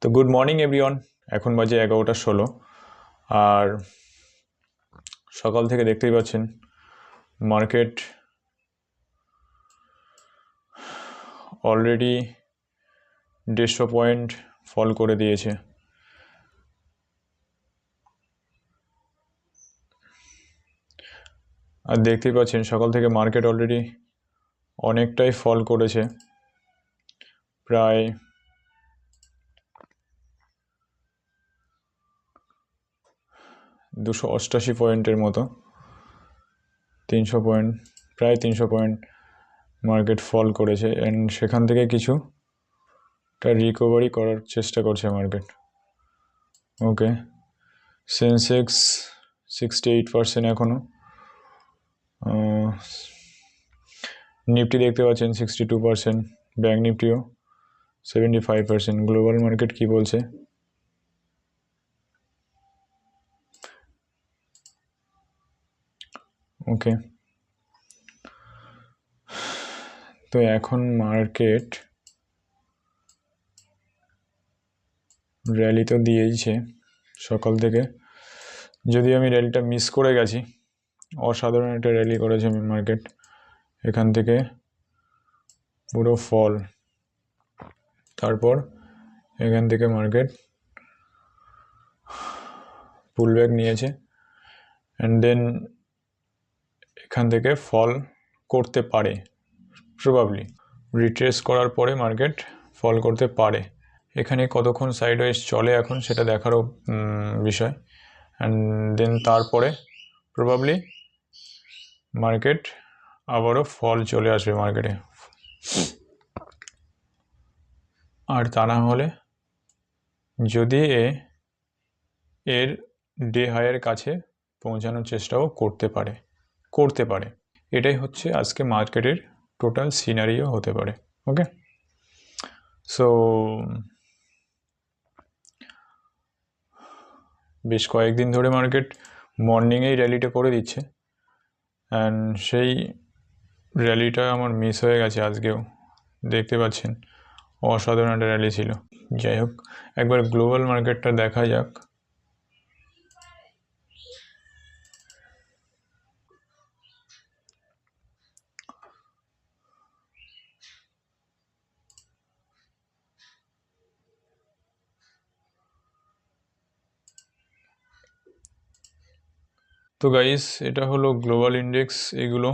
তো good morning everyone. এখন বাজে 11টা 16। আর সকাল থেকে দেখতেই পাচ্ছেন মার্কেট অলরেডি 150 পয়েন্ট ফল করে দিয়েছে। আর দেখতেই পাচ্ছেন সকাল থেকে মার্কেট অলরেডি অনেকটাই ফল করেছে, প্রায় 288 পয়েন্টের মতো, 300 পয়েন্ট, প্রায় 300 পয়েন্ট মার্কেট ফল করেছে। অ্যান্ড সেখান থেকে কিছুটা রিকভারি করার চেষ্টা করছে মার্কেট। ওকে, সেন্সেক্স 68% এখনও। নিফটি দেখতে পাচ্ছেন 62%, ব্যাঙ্ক নিফটিও 75%। গ্লোবাল মার্কেট কি বলছে? ওকে, তো এখন মার্কেট র্যালি তো দিয়েইছে সকাল থেকে, যদি আমি র্যালিটা মিস করে গেছি। অসাধারণ একটা র্যালি করেছে মার্কেট, এখান থেকে পুরো ফল, তারপর এখান থেকে মার্কেট পুলব্যাক নিয়েছে, অ্যান্ড দেন এখান থেকে ফল করতে পারে, প্রবাবলি রিট্রেস করার পরে মার্কেট ফল করতে পারে। এখানে কতক্ষণ সাইডওয়েজ চলে এখন সেটা দেখারও বিষয়। অ্যান্ড দেন তারপরে প্রবাবলি মার্কেট আবারও ফল চলে আসবে মার্কেটে। আর তা না হলে যদি এর ডে হাইয়ের কাছে পৌঁছানোর চেষ্টাও করতে পারে। এটাই হচ্ছে আজকে মার্কেটের টোটাল সিনারিও হতে পারে। ওকে, সো বেশ কয়েকদিন ধরে মার্কেট মর্নিংয়েই র্যালিটা করে দিচ্ছে, অ্যান্ড সেই র্যালিটা আমার মিস হয়ে গেছে আজকেও। দেখতে পাচ্ছেন অসাধারণ একটা র্যালি ছিল। যাই হোক, একবার গ্লোবাল মার্কেটটা দেখা যাক। তো গাইস, এটা হলো গ্লোবাল ইন্ডেক্স। এগুলো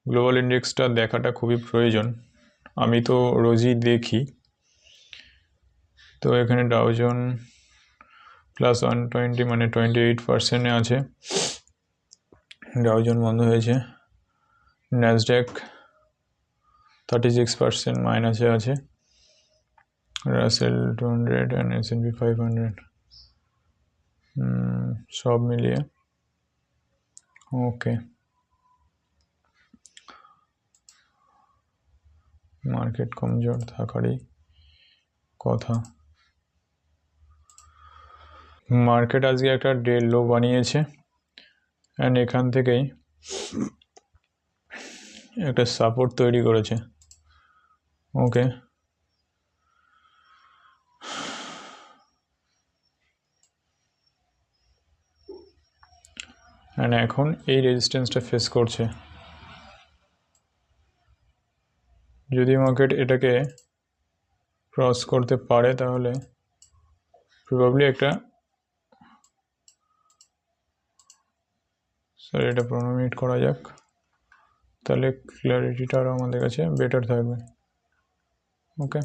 গ্লোবাল ইন্ডেক্সটা দেখাটা খুবই প্রয়োজন, আমি তো রোজই দেখি। তো এখানে ডাউজন প্লাস 120 মানে 28% আছে, ডাউজন বন্ধ হয়েছে। ন্যাসড্যাক 36% মাইনাসে আছে, রাসেল 200 অ্যান্ড S&P 500 সব মিলিয়ে ওকে। মার্কেট কমজোর থাকারই কথা। মার্কেট আজকে একটা ডে লো বানিয়েছে, অ্যান্ড এখান থেকেই একটা সাপোর্ট তৈরি করেছে। ওকে, অ্যান্ড এখন এই রেজিস্ট্যান্সটা ফেস করছে। যদি মার্কেট এটাকে ক্রস করতে পারে তাহলে প্রবাবলি একটা, স্যার এটা 15 মিনিট করা যাক, তাহলে ক্ল্যারিটিটা আরও আমাদের কাছে বেটার থাকবে। ওকে,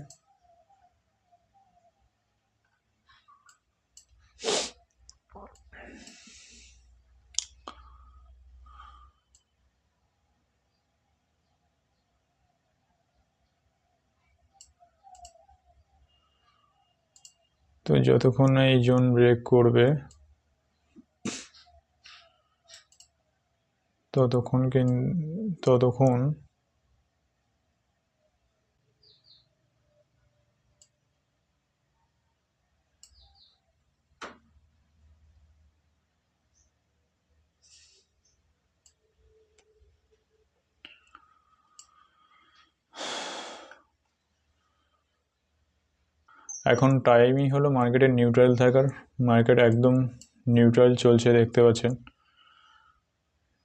তো যতক্ষণ না এই জোন ব্রেক করবে ততক্ষণ এখন টাইমই হলো মার্কেটের নিউট্রাল থাকার। মার্কেট একদম নিউট্রাল চলছে, দেখতে পাচ্ছেন,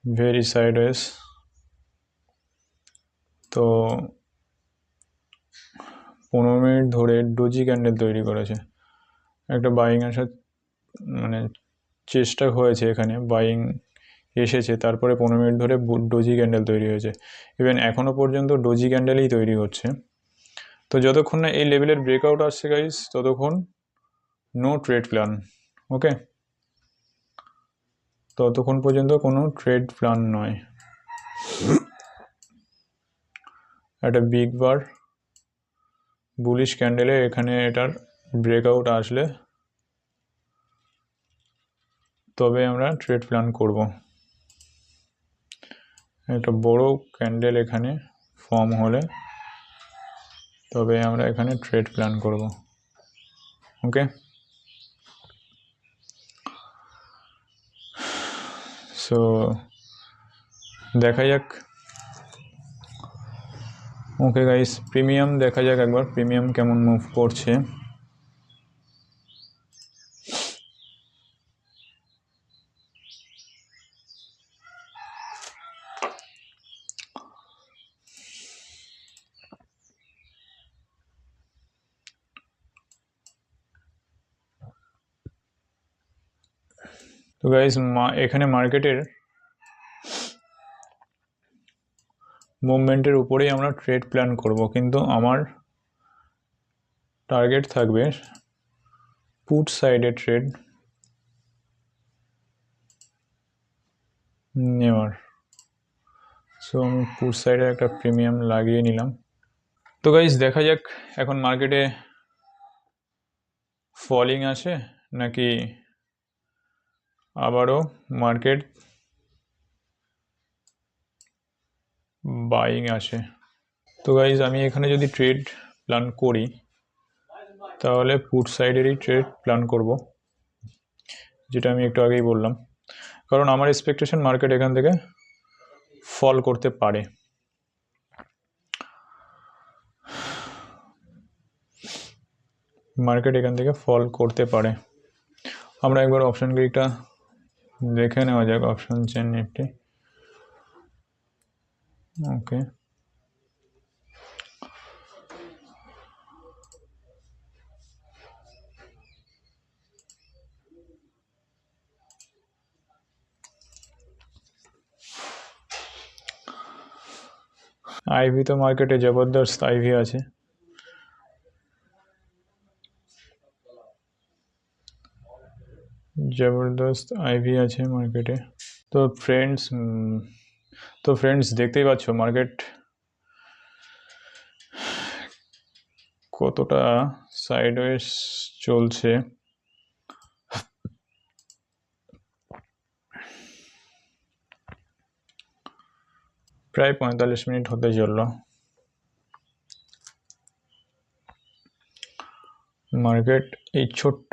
ভেরি সাইডওয়েজ। তো 15 মিনিট ধরে ডোজি ক্যান্ডেল তৈরি করেছে, একটা বাইং আসার মানে চেষ্টা হয়েছে, এখানে বাইং এসেছে, তারপরে 15 মিনিট ধরে ডোজি ক্যান্ডেল তৈরি হয়েছে। ইভেন এখনও পর্যন্ত ডোজি ক্যান্ডেলই তৈরি হচ্ছে। তো যতক্ষণ না এই লেভেলের ব্রেকআউট আসছে গাইস, ততক্ষণ নো ট্রেড প্ল্যান। ওকে, ততক্ষণ পর্যন্ত কোনো ট্রেড প্ল্যান নয়। একটা বিগ বার বুলিশ ক্যান্ডেলে এখানে এটার ব্রেকআউট আসলে তবে আমরা ট্রেড প্ল্যান করব। একটা বড় ক্যান্ডেল এখানে ফর্ম হলে তবে আমরা এখানে ট্রেড প্ল্যান করব। ওকে, সো দেখা যাক। ওকে গাইস, প্রিমিয়াম দেখা যাক একবার, প্রিমিয়াম কেমন মুভ করছে। তো গাইস, এখানে মার্কেটের মুভমেন্টের উপরেই আমরা ট্রেড প্ল্যান করব, কিন্তু আমার টার্গেট থাকবে পুট সাইডে ট্রেড নেওয়ার। সো আমি পুট সাইডে একটা প্রিমিয়াম লাগিয়ে নিলাম। তো গাইস দেখা যাক এখন মার্কেটে ফলিং আসে নাকি আবারও মার্কেট বাইং আসে। তো গাইস আমি এখানে যদি ট্রেড প্ল্যান করি তাহলে পুট সাইডেরই ট্রেড প্ল্যান করব, যেটা আমি একটু আগেই বললাম, কারণ আমার এক্সপেকটেশন মার্কেট এখান থেকে ফল করতে পারে। মার্কেট এখান থেকে ফল করতে পারে। আমরা একবার অপশন গ্রিকটা দেখে নেওয়া যাক, অপশন চেন নিফটি। ওকে, আইভি তো মার্কেটে জবরদস্ত আইভি আছে। জবরদস্ত আইভি আছে মার্কেটে। তো ফ্রেন্ডস দেখতেই পাচ্ছ মার্কেট কতটা সাইডওয়েজ চলছে। প্রায় 45 মিনিট হতে চলল। মার্কেট এই ছোট্ট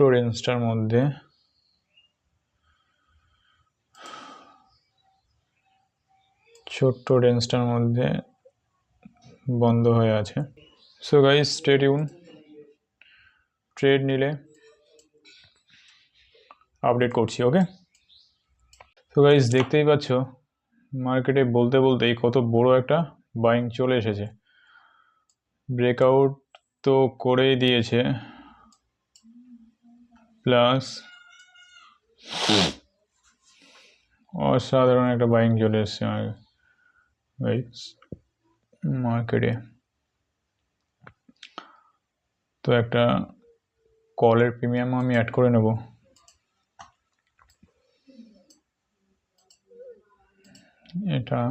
রেঞ্জটার মধ্যে বন্ধ হয়ে আছে। So guys stay tune, trade নিলে আপডেট করছি। ওকে, তো গাইস দেখতেই পাচ্ছ মার্কেটে বলতে বলতেই কত বড় একটা বাইং চলে এসেছে। ব্রেকআউট তো করেই দিয়েছে, প্লাস অসাধারণ একটা বাইং চলে এসছে মার্কেটে। তো একটা কলের প্রিমিয়াম আমি অ্যাড করে নেব। এটা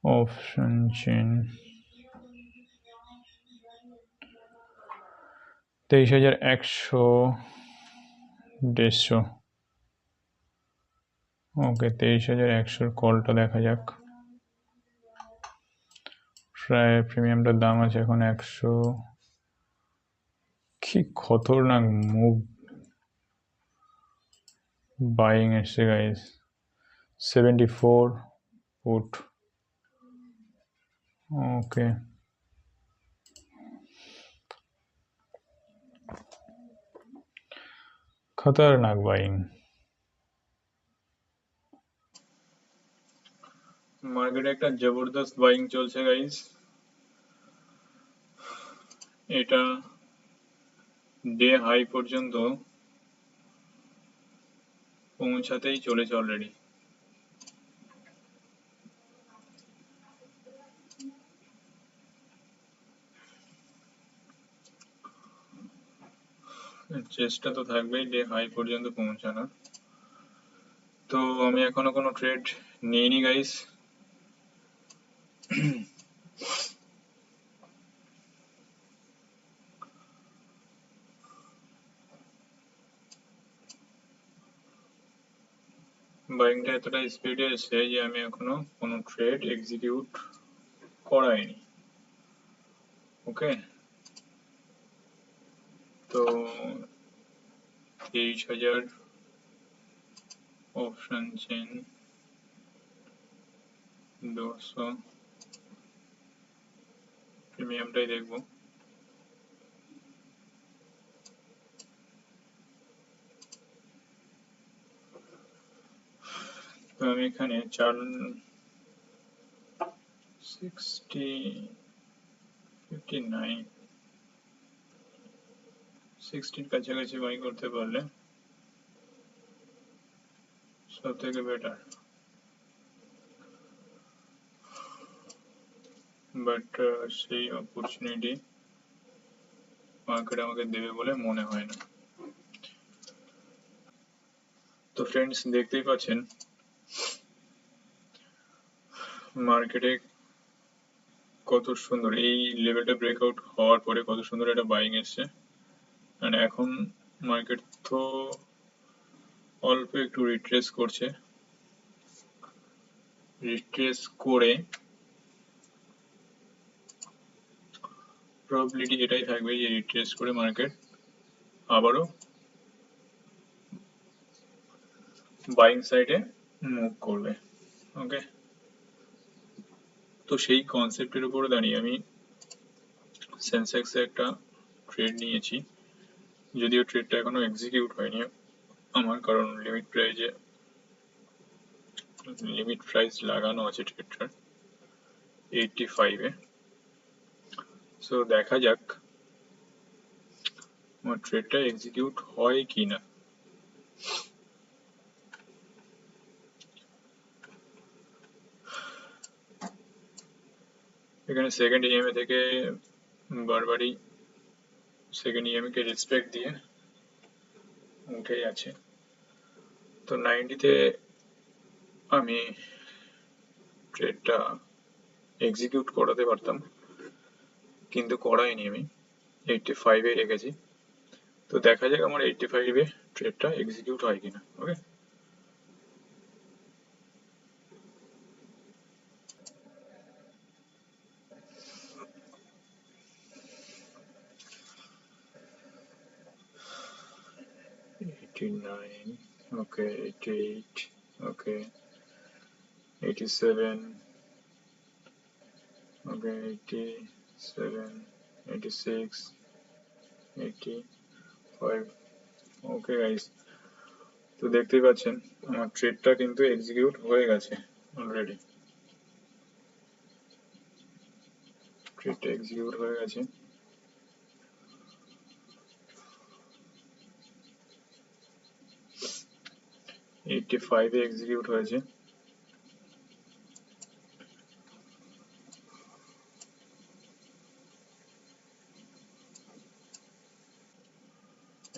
অপশন চেন 23,100 150। ওকে, 23,100 কলটা দেখা যাক। প্রায় প্রিমিয়ামটার দাম আছে এখন 100। কি খতরনাক মুভ বাইং এসছে গাইস। 74 পুট, ওকে, খতরনাক বাইং। মার্কেটে একটা জবরদস্ত বাইং চলছে গাইস। এটা ডে হাই পর্যন্ত পৌঁছাতেই চলেছে অলরেডি। চেষ্টা তো থাকবেই ডে হাই পর্যন্ত পৌঁছানোর। তো আমি এখনো কোনো ট্রেড নিইনি গাইস। বাইংটা এতটা স্পিডে এসে যে আমি এখনো কোনো ট্রেড এক্সিকিউট করাইনি। ওকে, তো 23,000 অপশন চেন 200 প্রিমিয়ামটাই দেখবো। তো আমি এখানে 60 কাছাকাছি বাই করতে পারলে সব থেকে বেটার, বাট সেই অপরচুনিটি মার্কেট আমাকে দেবে বলে মনে হয় না। তো ফ্রেন্ডস, দেখতেই পাচ্ছেন মার্কেটে কত সুন্দর এই লেভেলটা ব্রেকআউট হওয়ার পরে কত সুন্দর একটা বাইং এসছে। আর এখন মার্কেট তো অল্প একটু রিট্রেস করছে, রিট্রেস করে প্রবাবিলিটি এটাই থাকবে যে রিট্রেস করে মার্কেট আবারও বাইং সাইডে মুভ করবে। ওকে, তো সেই কনসেপ্টের উপরে দাঁড়িয়ে আমি সেন্সেক্সে একটা ট্রেড নিয়েছি, যদিও ট্রেডটা এখনো এক্সিকিউট হয়নি আমার, কারণ লিমিট প্রাইস লাগানো আছে ট্রেডটার 85-এ। সো দেখা যাক আমার ট্রেডটা এক্সিকিউট হয় কি না। এখানে সেকেন্ড ইএমএ থেকে বারবারই সেকেন্ড ইএমএ কে রেসপেক্ট দিয়ে উঠেই আছে। তো 90-তে আমি ট্রেডটা এক্সিকিউট করাতে পারতাম, কিন্তু করাইনি, আমি 85-এ রেখেছি। তো দেখা যাক আমার 85-এ ট্রেডটা এক্সিকিউট হয় কিনা। ওকে, okay, 88, okay, 87, okay, 87, 86, 85. Okay guys, তো দেখতেই পাচ্ছেন আমার ট্রেডটা কিন্তু এক্সিকিউট হয়ে গেছে অলরেডি। ট্রেডটা এক্সিকিউট হয়ে গেছে। এইটটি-ফাইভে এক্সিকিউট হয়েছে।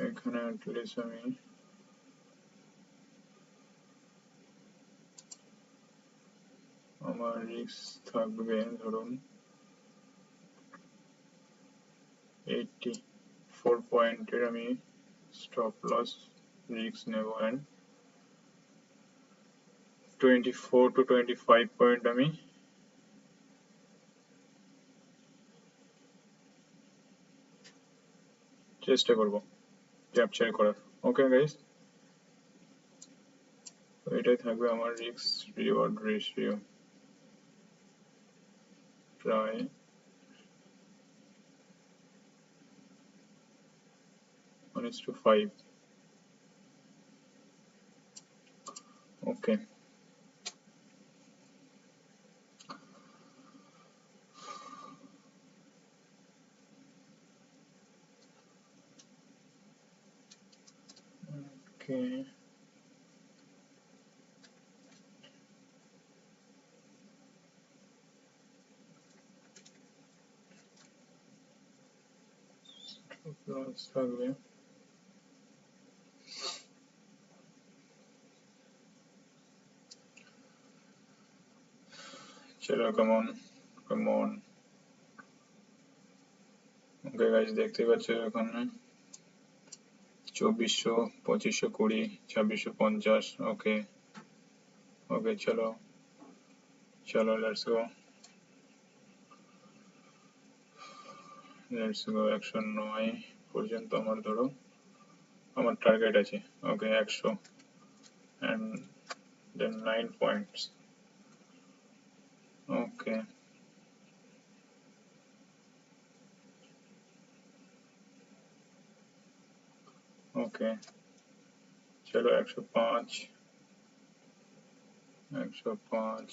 এখানে অ্যাটলিস্ট আমি আমার রিস্ক থাকবে ধরুন 84 পয়েন্টের আমি স্টপ লস রিস্ক নেব, অ্যান্ড 24 to 25 পয়েন্ট আমি চেষ্টা করব ক্যাপচার করার। ওকে গাইস, তো এটাই থাকবে আমার রিস্ক রিওয়ার্ড রেশিও। প্রায় 1:5. ওকে, ওকে, লস থাকবে। চলো কমন কমন। ওকে গাইস, দেখতে পাচ্ছ এখানে 2400, 2520, 2650। ওকে ওকে, চলো চলো, লেটস গো লেটস গো। 109 পর্যন্ত আমার ধরো আমার টার্গেট আছে। ওকে, 100 and then 9 points. ওকে ওকে, চলো 105, 105।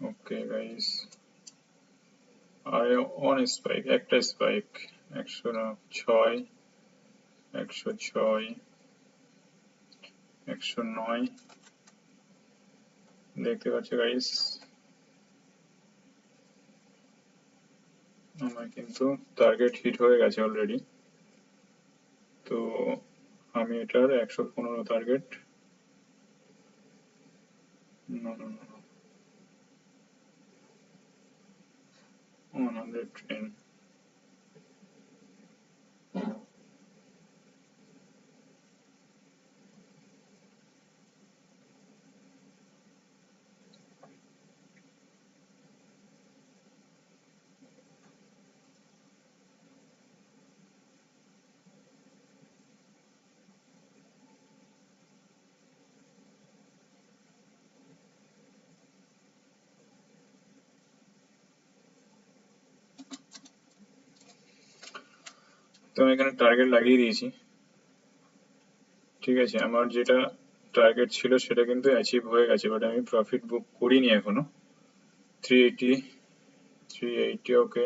ওকে গাইস, আর অন স্পাইক, একটা স্পাইক 106, 106, 109। দেখতে পাচ্ছ গাইস, আমার কিন্তু টার্গেট হিট হয়ে গেছে অলরেডি। তো আমি এটার 115 টার্গেট, না না না, 110। তো আমি এখানে টার্গেট লাগিয়ে দিয়েছি। ঠিক আছে, আমার যেটা টার্গেট ছিল সেটা কিন্তু অ্যাচিভ হয়ে গেছে, বাট আমি প্রফিট বুক করিনি এখনো। 380, 380। ওকে,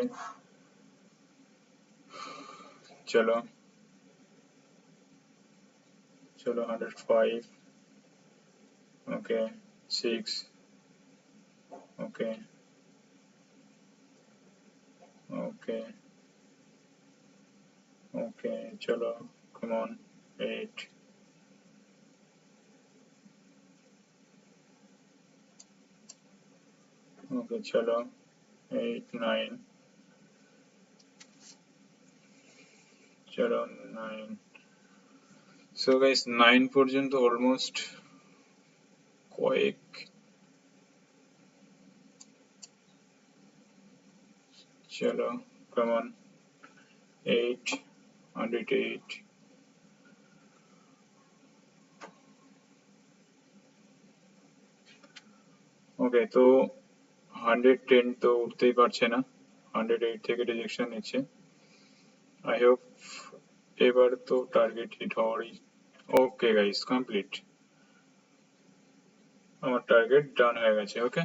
চলো চলো, 105। ওকে, 6। ওকে ওকে ওকে, চলো কমন, 8। ওকে, চলো 8, 9। চলো 9। সো গাইস, 9 পর্যন্ত অলমোস্ট কয়েক, চলো কমন, 8, 108। ওকে, তো 110 তো উঠতেই পারছে না, 108 থেকে রিজেকশন নিচ্ছে। আই হোপ এবার তো টার্গেট হিট হওয়ারই। ওকে গাইস, কমপ্লিট, আমার টার্গেট ডান হয়ে গেছে। ওকে,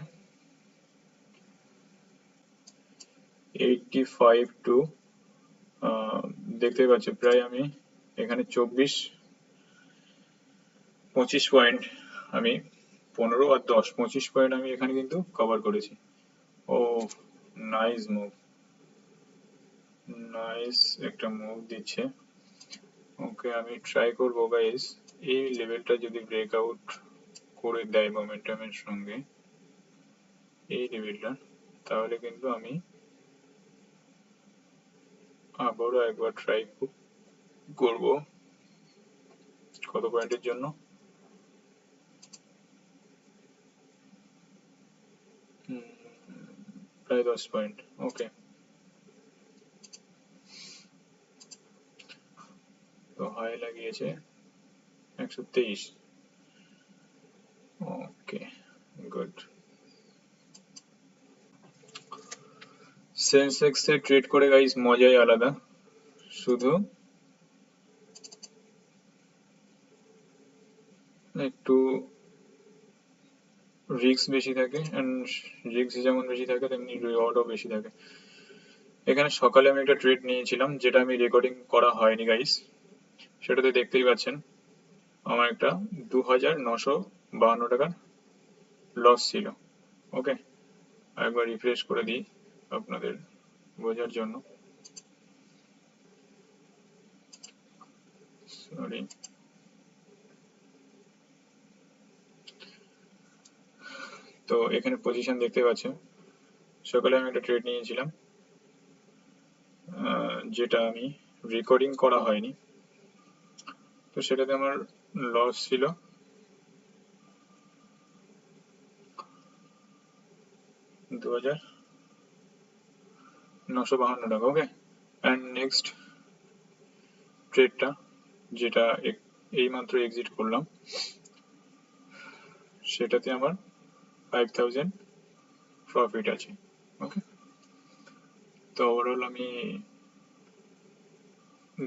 85 টু, দেখতে পাচ্ছি প্রায় আমি এখানে 25 পয়েন্ট, আমি 15 আর 10, 25 পয়েন্ট আমি এখানে কিন্তু কভার করেছি। ও, নাইস মুভ, নাইস একটা মুভ দিচ্ছে। ওকে, আমি ট্রাই করবো গাইস, এই লেভেলটা যদি ব্রেকআউট করে দেয় মোমেন্টামের সঙ্গে, এই লেভেলটা, তাহলে কিন্তু আমি আবারও একবার ট্রাই করব। কত পয়েন্টের জন্য? প্রায় 10 পয়েন্ট। ওকে, তো হাই লাগিয়েছে 123। ওকে, গুড। সেন্সেক্স এ ট্রেড করে গাইস মজাই আলাদা, শুধু একটু রিস্ক বেশি থাকে, এন্ড রিস্ক যেমন বেশি থাকে তেমনি রিওয়ার্ডও বেশি থাকে। এখানে সকালে আমি একটা ট্রেড নিয়েছিলাম, যেটা আমি রেকর্ডিং করা হয়নি গাইস, সেটাতে দেখতেই পাচ্ছেন আমার একটা 2952 টাকার লস ছিল। ওকে, একবার রিফ্রেশ করে দিই আপনাদের বোঝার জন্য। সরি, তো এখানে পজিশন দেখতে পাচ্ছেন, সকালে আমি একটা ট্রেড নিয়েছিলাম যেটা আমি রেকর্ডিং করা হয়নি, তো সেটাতে আমার লস ছিল 2952 টাকা। ওকে, অ্যান্ড নেক্সট ট্রেডটা যেটা এইমাত্র এক্সিট করলাম, সেটাতে আমার 5000 প্রফিট আছে। ওকে, তো ওভারঅল আমি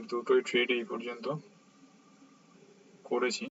দুটোই ট্রেড এই পর্যন্ত করেছি।